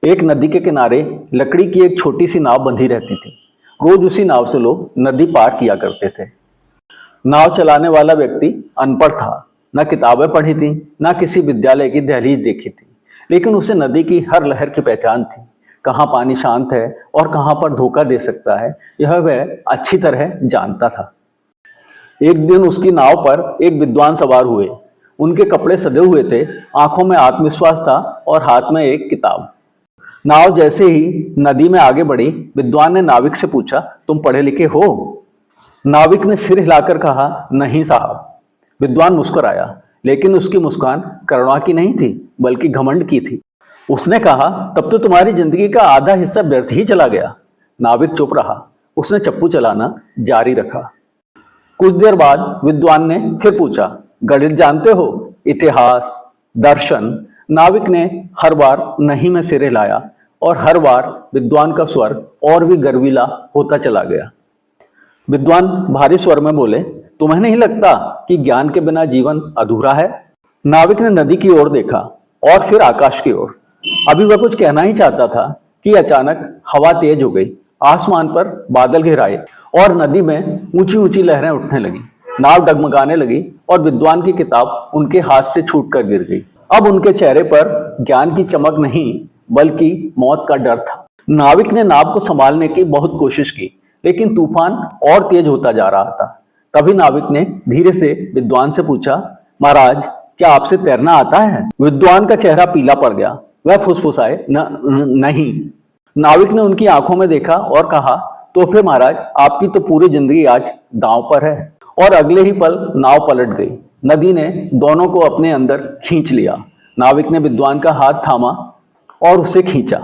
एक नदी के किनारे लकड़ी की एक छोटी सी नाव बंधी रहती थी। रोज उसी नाव से लोग नदी पार किया करते थे। नाव चलाने वाला व्यक्ति अनपढ़ था, न किताबें पढ़ी थी, न किसी विद्यालय की दहलीज देखी थी, लेकिन उसे नदी की हर लहर की पहचान थी। कहाँ पानी शांत है और कहाँ पर धोखा दे सकता है, यह वह अच्छी तरह जानता था। एक दिन उसकी नाव पर एक विद्वान सवार हुए। उनके कपड़े सजे हुए थे, आंखों में आत्मविश्वास था और हाथ में एक किताब। नाव जैसे ही नदी में आगे बढ़ी, विद्वान ने नाविक से पूछा, तुम पढ़े लिखे हो? नाविक ने सिर हिलाकर कहा, नहीं साहब। विद्वान मुस्कुराया, लेकिन उसकी मुस्कान करुणा की नहीं थी, बल्कि घमंड की थी। उसने कहा, तब तो तुम्हारी जिंदगी का आधा हिस्सा व्यर्थ ही चला गया। नाविक चुप रहा। उसने चप्पू चलाना जारी रखा। कुछ देर बाद विद्वान ने फिर पूछा, गणित जानते हो? इतिहास, दर्शन? नाविक ने हर बार नहीं में सिर हिलाया और हर बार विद्वान का स्वर और भी गर्वीला होता चला गया। विद्वान भारी स्वर में बोले, तुम्हें नहीं लगता कि ज्ञान के बिना जीवन अधूरा है? नाविक ने नदी की ओर देखा और फिर आकाश की ओर। अभी वह कुछ कहना ही चाहता था कि अचानक हवा तेज हो गई, आसमान पर बादल घिराए और नदी में ऊंची ऊंची लहरें उठने लगी। नाव डगमगाने लगी और विद्वान की किताब उनके हाथ से छूटकर गिर गई। अब उनके चेहरे पर ज्ञान की चमक नहीं, बल्कि मौत का डर था। नाविक ने नाव को संभालने की बहुत कोशिश की, लेकिन तूफान और तेज होता जा रहा था। तभी नाविक ने धीरे से विद्वान से पूछा, महाराज, क्या आपसे तैरना आता है? विद्वान का चेहरा पीला पड़ गया। वह फुसफुसाए, नहीं। नाविक ने उनकी आंखों में देखा और कहा, तो फिर महाराज, आपकी तो पूरी जिंदगी आज दांव पर है। और अगले ही पल नाव पलट गई। नदी ने दोनों को अपने अंदर खींच लिया। नाविक ने विद्वान का हाथ थामा और उसे खींचा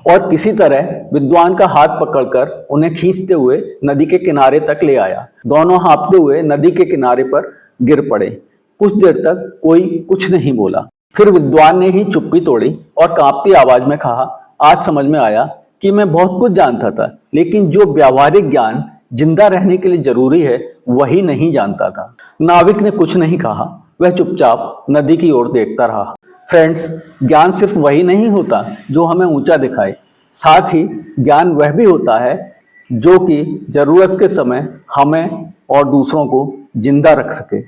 और किसी तरह विद्वान का हाथ पकड़कर उन्हें खींचते हुए नदी के किनारे तक ले आया। दोनों हाँफते हुए नदी के किनारे पर गिर पड़े। कुछ देर तक कोई कुछ नहीं बोला। फिर विद्वान ने ही चुप्पी तोड़ी और कांपती आवाज में कहा, आज समझ में आया कि मैं बहुत कुछ जानता था, लेकिन जो व्यावहारिक ज्ञान जिंदा रहने के लिए जरूरी है, वही नहीं जानता था। नाविक ने कुछ नहीं कहा। वह चुपचाप नदी की ओर देखता रहा। फ्रेंड्स, ज्ञान सिर्फ वही नहीं होता जो हमें ऊंचा दिखाए, साथ ही ज्ञान वह भी होता है जो कि जरूरत के समय हमें और दूसरों को जिंदा रख सके।